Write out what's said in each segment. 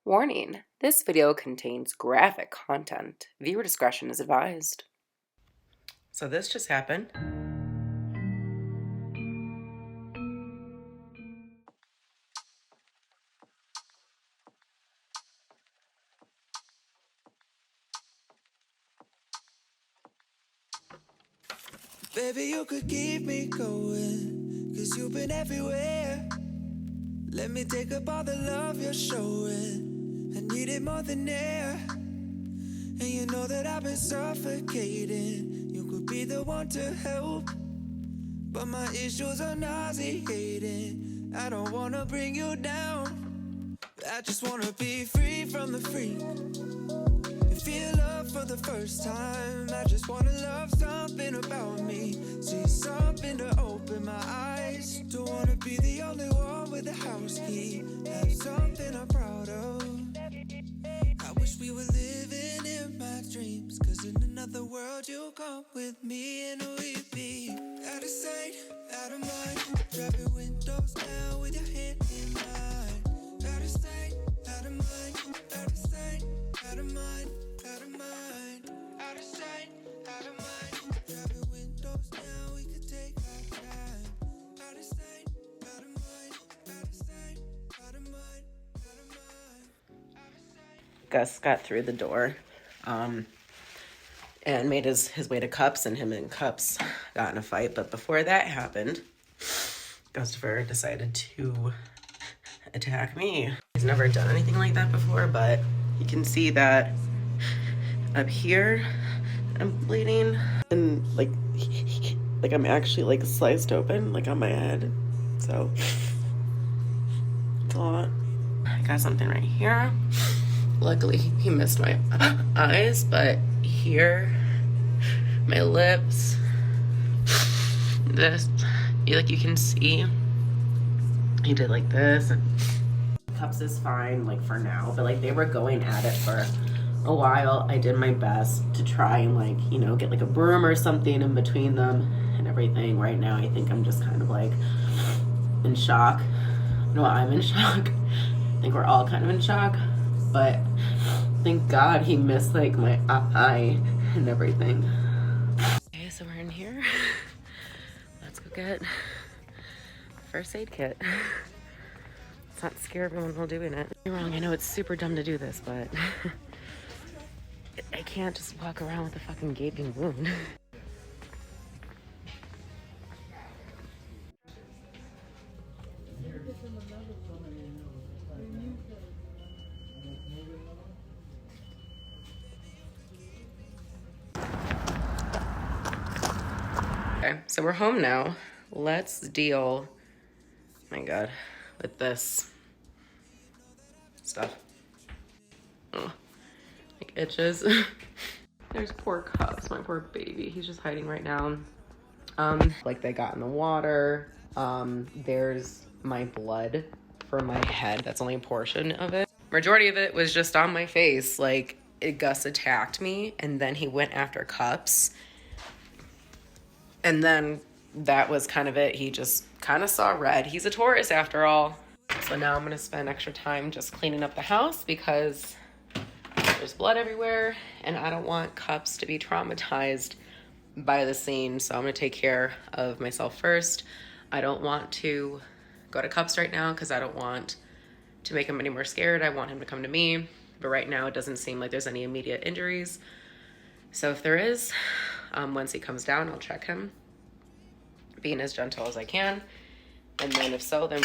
Warning, this video contains graphic content. Viewer discretion is advised. So this just happened. Baby, you could keep me going, 'cause you've been everywhere. Let me take up all the love you're showing. I need it more than air. And you know that I've been suffocating. You could be the one to help, but my issues are nauseating. I don't wanna bring you down. I just wanna be free from the freak and feel love for the first time. I just wanna love something about me, see something to open my eyes. Don't wanna be the only one with a house key, have something I'm proud of. I wish we were living in my dreams, 'cause in another world you come with me and we'd be out of sight, out of mind. Driving windows down with your hand in mine. Out of sight, out of mind, out of sight, out of mind, out of mind. Out of sight, out of mind. Driving windows down, we could take our time. Out of sight, out of mind, out of sight, out of mind, out of mind. Gus got through the door and made his way to Cups, and him and Cups got in a fight. But before that happened, Gustafer decided to attack me. He's never done anything like that before, but you can see that up here I'm bleeding, and like I'm actually like sliced open like on my head, so it's a lot. I got something right here. Luckily he missed my eyes, but here, my lips, this, like you can see he did like this. And Cups is fine like for now, but like they were going at it for a while. I did my best to try and like, you know, get like a broom or something in between them and everything. Right now I think I'm just kind of like in shock. No, I'm in shock. I think we're all kind of in shock, but thank God he missed like my eye and everything. Okay, so we're in here. Let's go get first aid kit. Let's not scare everyone while doing it. You're wrong, I know it's super dumb to do this, but I can't just walk around with a fucking gaping wound. Okay, so we're home now. Let's deal, oh my God, with this stuff. Oh, like itches. There's poor Cups, my poor baby. He's just hiding right now. Like they got in the water. There's my blood for my head. That's only a portion of it. Majority of it was just on my face. Like Gus attacked me and then he went after Cups. And then that was kind of it. He just kind of saw red. He's a Taurus after all. So now I'm gonna spend extra time just cleaning up the house because there's blood everywhere and I don't want Cups to be traumatized by the scene. So I'm gonna take care of myself first. I don't want to go to Cups right now because I don't want to make him any more scared. I want him to come to me. But right now it doesn't seem like there's any immediate injuries. So if there is, once he comes down, I'll check him, being as gentle as I can. And then if so, then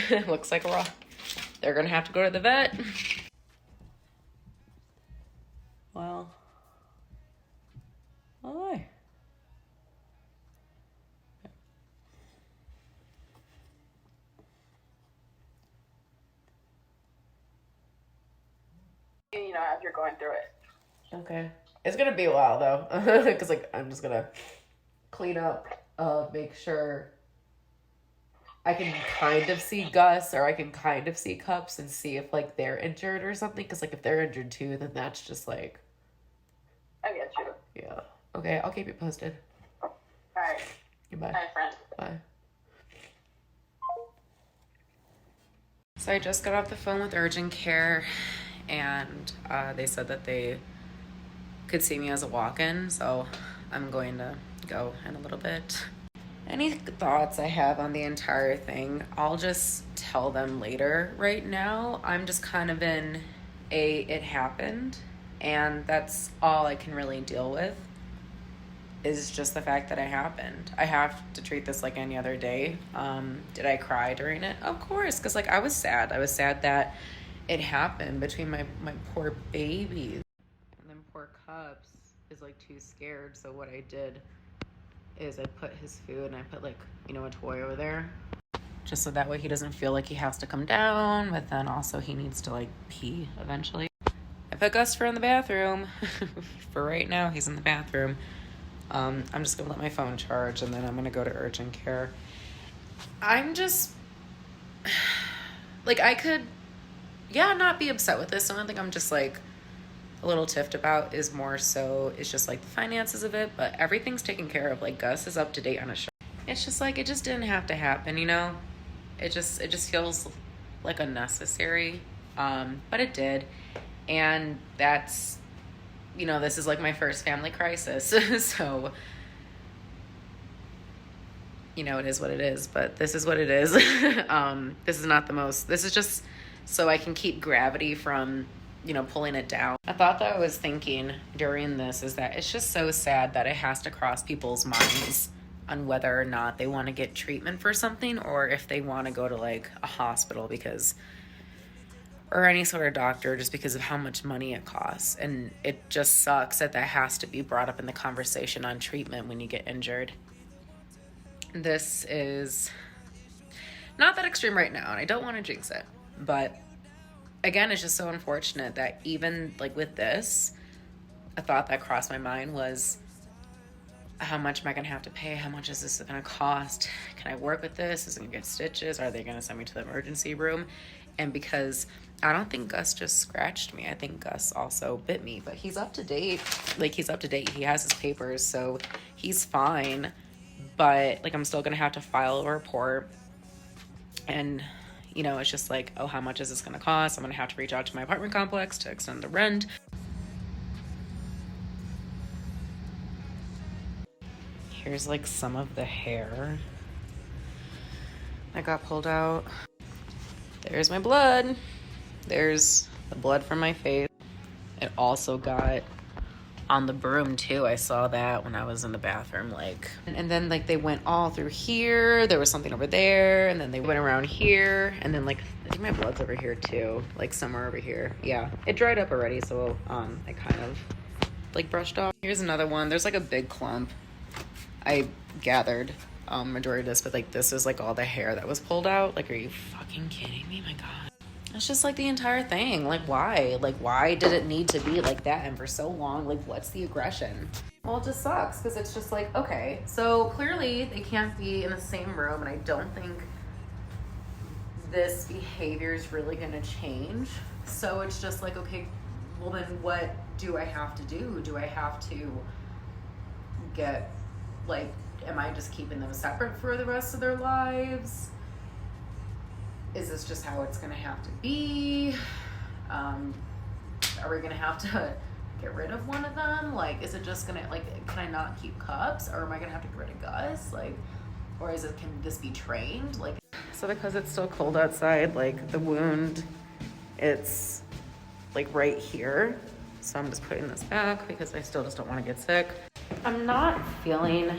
it looks like they're gonna have to go to the vet. Well, why? You know, as you're going through it. Okay. It's gonna be a while though, because like I'm just gonna clean up, make sure I can kind of see Gus or I can kind of see Cups and see if like they're injured or something. Because like if they're injured too, then that's just like, I get you. yeah. Okay, I'll keep you posted. All right. Goodbye. Bye, friend. Bye. So I just got off the phone with urgent care and they said that they could see me as a walk-in, so I'm going to go in a little bit. Any thoughts I have on the entire thing, I'll just tell them later. Right now, I'm just kind of in it happened, and that's all I can really deal with, is just the fact that it happened. I have to treat this like any other day. Did I cry during it? Of course, because like I was sad. I was sad that it happened between my poor babies. And then poor Cups is like too scared, so what I did is I put his food and I put like, you know, a toy over there, just so that way he doesn't feel like he has to come down, but then also he needs to like pee eventually. I put Gustafer in the bathroom. For right now, he's in the bathroom. I'm just gonna let my phone charge, and then I'm gonna go to urgent care. I'm just like, I could not be upset with this. The only thing I'm just like a little tiffed about is more so it's just like the finances of it, but everything's taken care of. Like Gus is up to date on his show. It's just like, it just didn't have to happen, you know? It just feels like unnecessary, but it did. And that's, you know, this is like my first family crisis. So, you know, it is what it is, but this is what it is. This is not the most, this is just so I can keep gravity from, you know, pulling it down. A thought that I was thinking during this is that it's just so sad that it has to cross people's minds on whether or not they want to get treatment for something, or if they want to go to like a hospital because, or any sort of doctor, just because of how much money it costs. And it just sucks that that has to be brought up in the conversation on treatment when you get injured. This is not that extreme right now, and I don't want to jinx it, but again, it's just so unfortunate that even like with this, a thought that crossed my mind was, how much am I gonna have to pay? How much is this gonna cost? Can I work with this? Is it gonna get stitches? Are they gonna send me to the emergency room? And because I don't think Gus just scratched me, I think Gus also bit me, but he's up to date. Like, he's up to date. He has his papers, so he's fine. But like, I'm still gonna have to file a report. And you know, it's just like, oh, how much is this gonna cost? I'm gonna have to reach out to my apartment complex to extend the rent. Here's like some of the hair that got pulled out. There's my blood. There's the blood from my face. It also got on the broom too. I saw that when I was in the bathroom, like, and then like they went all through here. There was something over there, and then they went around here, and then like I think my blood's over here too, like somewhere over here. Yeah, it dried up already, so I kind of like brushed off. Here's another one. There's like a big clump. I gathered majority of this, but like this is like all the hair that was pulled out. Like, are you fucking kidding me? My God. It's just like the entire thing. Like, why? Like, why did it need to be like that and for so long? Like, what's the aggression? Well, it just sucks because it's just like, okay, so clearly they can't be in the same room, and I don't think this behavior is really going to change. So it's just like, okay, well then what do I have to do? Do I have to get, like, am I just keeping them separate for the rest of their lives? Is this just how it's gonna have to be? Are we gonna have to get rid of one of them? Like, is it just gonna, like, can I not keep Cups, or am I gonna have to get rid of Gus? Like, or is it, can this be trained? Like, so because it's still cold outside, like the wound, it's like right here. So I'm just putting this back because I still just don't want to get sick. I'm not feeling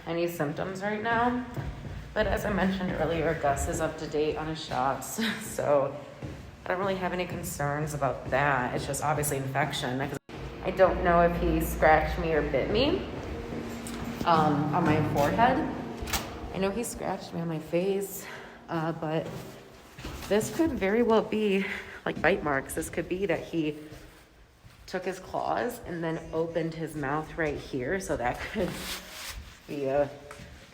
any symptoms right now, but as I mentioned earlier, Gus is up to date on his shots, so I don't really have any concerns about that. It's just obviously infection. I don't know if he scratched me or bit me on my forehead. I know he scratched me on my face, but this could very well be like bite marks. This could be that he took his claws and then opened his mouth right here, so that could be a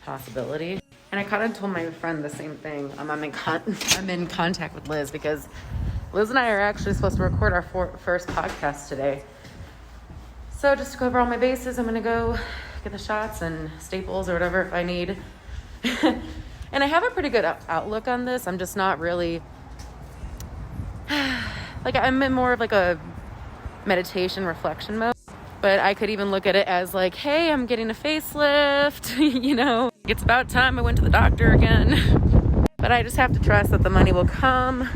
possibility. And I kind of told my friend the same thing. I'm in contact with Liz because Liz and I are actually supposed to record our first podcast today. So just to go over all my bases, I'm gonna go get the shots and staples or whatever if I need. And I have a pretty good outlook on this. I'm just not really like I'm in more of like a meditation reflection mode, but I could even look at it as like, hey, I'm getting a facelift, you know, it's about time I went to the doctor again. But I just have to trust that the money will come,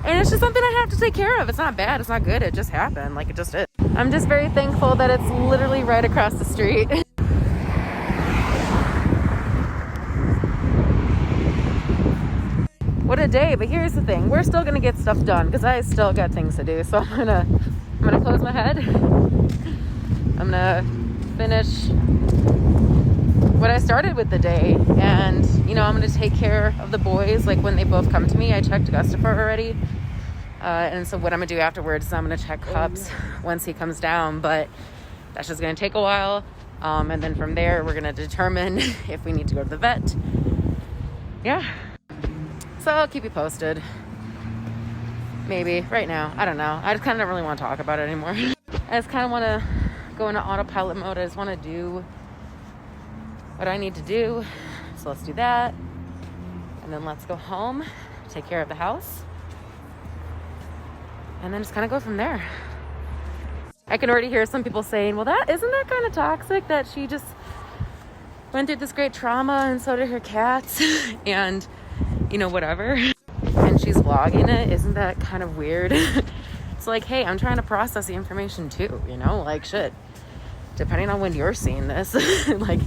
and it's just something I have to take care of. It's not bad, it's not good, it just happened, like it just is. I'm just very thankful that it's literally right across the street. What a day. But here's the thing, we're still gonna get stuff done because I still got things to do. So I'm gonna close my head. I'm gonna finish what I started with the day, and you know, I'm gonna take care of the boys. Like when they both come to me, I checked Gustafer already, and so what I'm gonna do afterwards is I'm gonna check Cups once he comes down, but that's just gonna take a while, and then from there we're gonna determine if we need to go to the vet. Yeah, so I'll keep you posted. Maybe right now, I don't know, I just kind of don't really want to talk about it anymore. I just kind of want to go into autopilot mode. I just want to do what I need to do. So let's do that. And then let's go home, take care of the house, and then just kind of go from there. I can already hear some people saying, well, isn't that kind of toxic that she just went through this great trauma and so did her cats and, you know, whatever. And she's vlogging it. Isn't that kind of weird? It's like, hey, I'm trying to process the information too, you know, like shit. Depending on when you're seeing this, like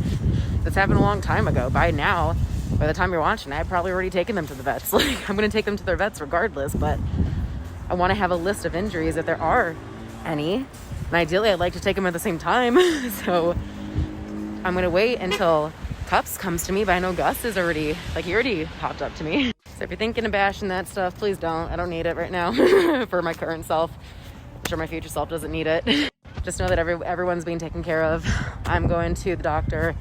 this happened a long time ago. By now, by the time you're watching, I've probably already taken them to the vets. Like I'm going to take them to their vets regardless, but I want to have a list of injuries if there are any. And ideally, I'd like to take them at the same time. So I'm going to wait until Cups comes to me, but I know Gus is already, like he already popped up to me. So if you're thinking of bashing that stuff, please don't. I don't need it right now for my current self. I'm sure my future self doesn't need it. Just know that everyone's being taken care of. I'm going to the doctor.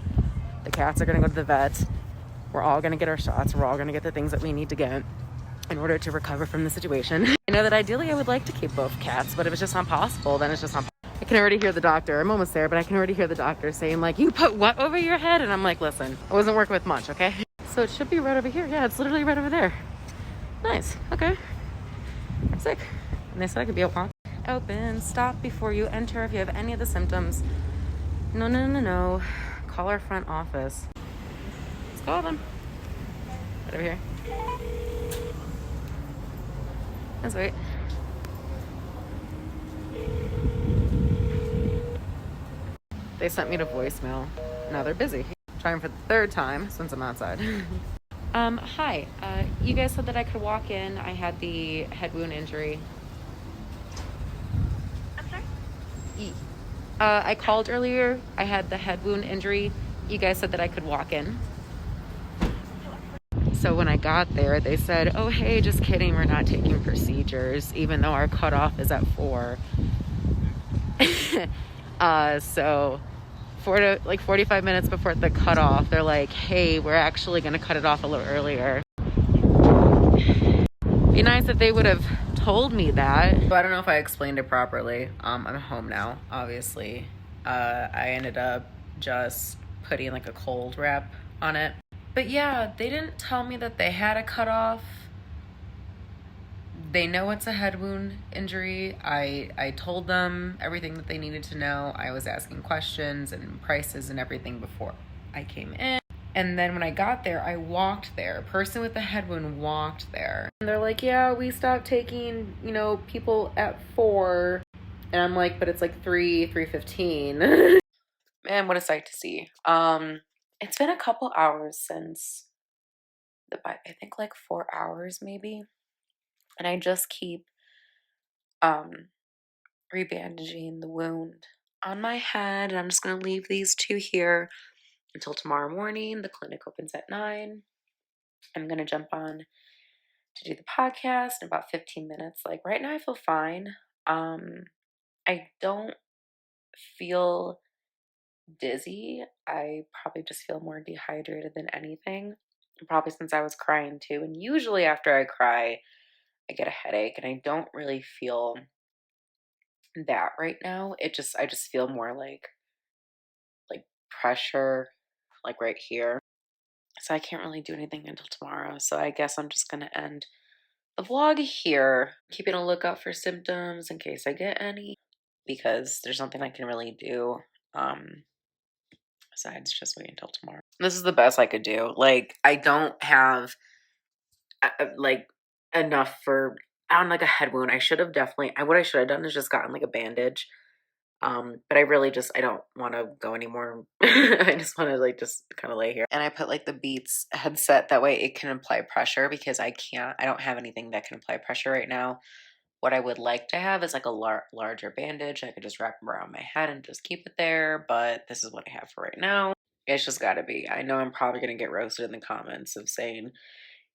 The cats are going to go to the vet. We're all going to get our shots. We're all going to get the things that we need to get in order to recover from the situation. I know that ideally I would like to keep both cats, but if it's just not possible, then it's just not possible. I can already hear the doctor. I'm almost there, but I can already hear the doctor saying like, you put what over your head? And I'm like, listen, I wasn't working with much, okay? So it should be right over here. Yeah, it's literally right over there. Nice. Okay. Sick. And they said I could be open. Open. Stop before you enter if you have any of the symptoms. No. Call our front office. Let's call them. Right over here. Let's wait. They sent me to voicemail. Now they're busy. Trying for the third time since I'm outside. Hi. You guys said that I could walk in. I had the head wound injury. I'm sorry? I called earlier. I had the head wound injury. You guys said that I could walk in. So when I got there, they said, oh, hey, just kidding. We're not taking procedures, even though our cutoff is at 4. So 45 minutes before the cutoff, they're like, hey, we're actually going to cut it off a little earlier. Be nice if they would have told me that. But I don't know if I explained it properly. I'm home now, obviously. I ended up just putting like a cold wrap on it. But yeah, they didn't tell me that they had a cutoff. They know it's a head wound injury. I told them everything that they needed to know. I was asking questions and prices and everything before I came in. And then when I got there, I walked there. A person with the head wound walked there. And they're like, yeah, we stopped taking, people at 4. And I'm like, but it's like 3:15. Man, what a sight to see. It's been a couple hours since I think like 4 hours maybe. And I just keep rebandaging the wound on my head. And I'm just going to leave these 2 here until tomorrow morning. The clinic opens at 9. I'm going to jump on to do the podcast in about 15 minutes. Like right now I feel fine. I don't feel dizzy. I probably just feel more dehydrated than anything. Probably since I was crying too. And usually after I cry, I get a headache, and I don't really feel that right now. I just feel more like pressure, like right here. So I can't really do anything until tomorrow. So I guess I'm just gonna end the vlog here. Keeping a lookout for symptoms in case I get any, because there's nothing I can really do besides just wait until tomorrow. This is the best I could do. Like, I don't have like enough for on like a head wound. I should have definitely, what I should have done is just gotten like a bandage. But I really just, I don't want to go anymore. I just want to like just kind of lay here. And I put like the Beats headset, that way it can apply pressure, because I don't have anything that can apply pressure right now. What I would like to have is like a larger bandage I could just wrap around my head and just keep it there, but this is what I have for right now. It's just gotta be. I know I'm probably gonna get roasted in the comments of saying,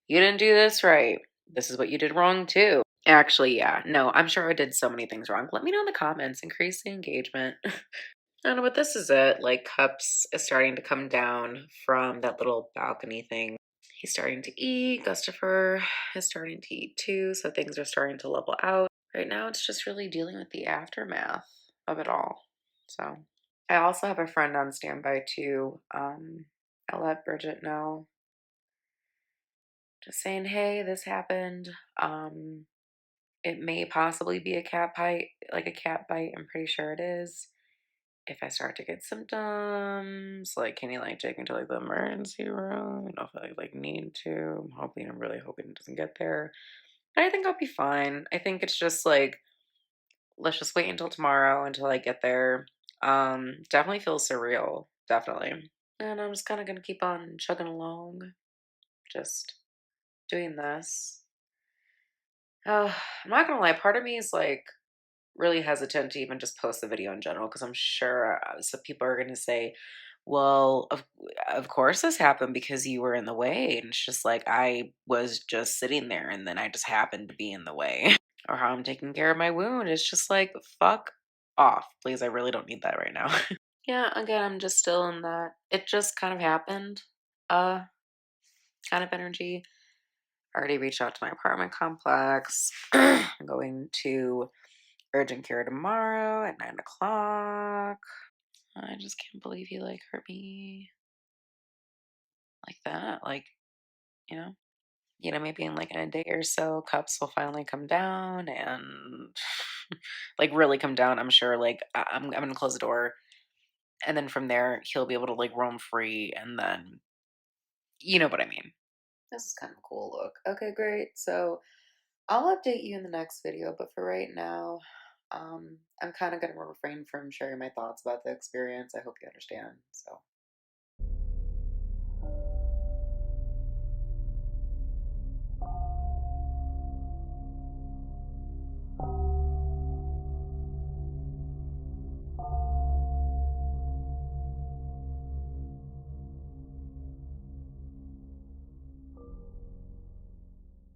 you didn't do this right. This is what you did wrong too. Actually, yeah. No, I'm sure I did so many things wrong. Let me know in the comments. Increase the engagement. I don't know, but this is it. Like, Cups is starting to come down from that little balcony thing. He's starting to eat. Gustafer is starting to eat too. So things are starting to level out. Right now, it's just really dealing with the aftermath of it all. So I also have a friend on standby too. I'll let Bridget know. Just saying, hey, this happened. It may possibly be a cat bite, like a cat bite. I'm pretty sure it is. If I start to get symptoms, like, can you like take me to like the emergency room? I don't know if I like need to. I'm really hoping it doesn't get there. But I think I'll be fine. I think it's just like, let's just wait until tomorrow until I get there. Definitely feels surreal. Definitely. And I'm just kind of gonna keep on chugging along. Just doing this. I'm not gonna lie, part of me is like really hesitant to even just post the video in general, because I'm sure some people are gonna say, well, of course this happened because you were in the way. And it's just like, I was just sitting there and then I just happened to be in the way. Or how I'm taking care of my wound. It's just like, fuck off. Please, I really don't need that right now. Yeah, again, I'm just still in that. It just kind of happened. Kind of energy. I already reached out to my apartment complex. I'm going to urgent care tomorrow at 9 o'clock. I just can't believe he like hurt me like that. Like, you know, maybe in like in a day or so, Cups will finally come down and like really come down. I'm sure. Like, I'm gonna close the door, and then from there he'll be able to like roam free, and then you know what I mean. This is kind of a cool look. Okay, great. So I'll update you in the next video, but for right now, I'm kind of going to refrain from sharing my thoughts about the experience. I hope you understand. So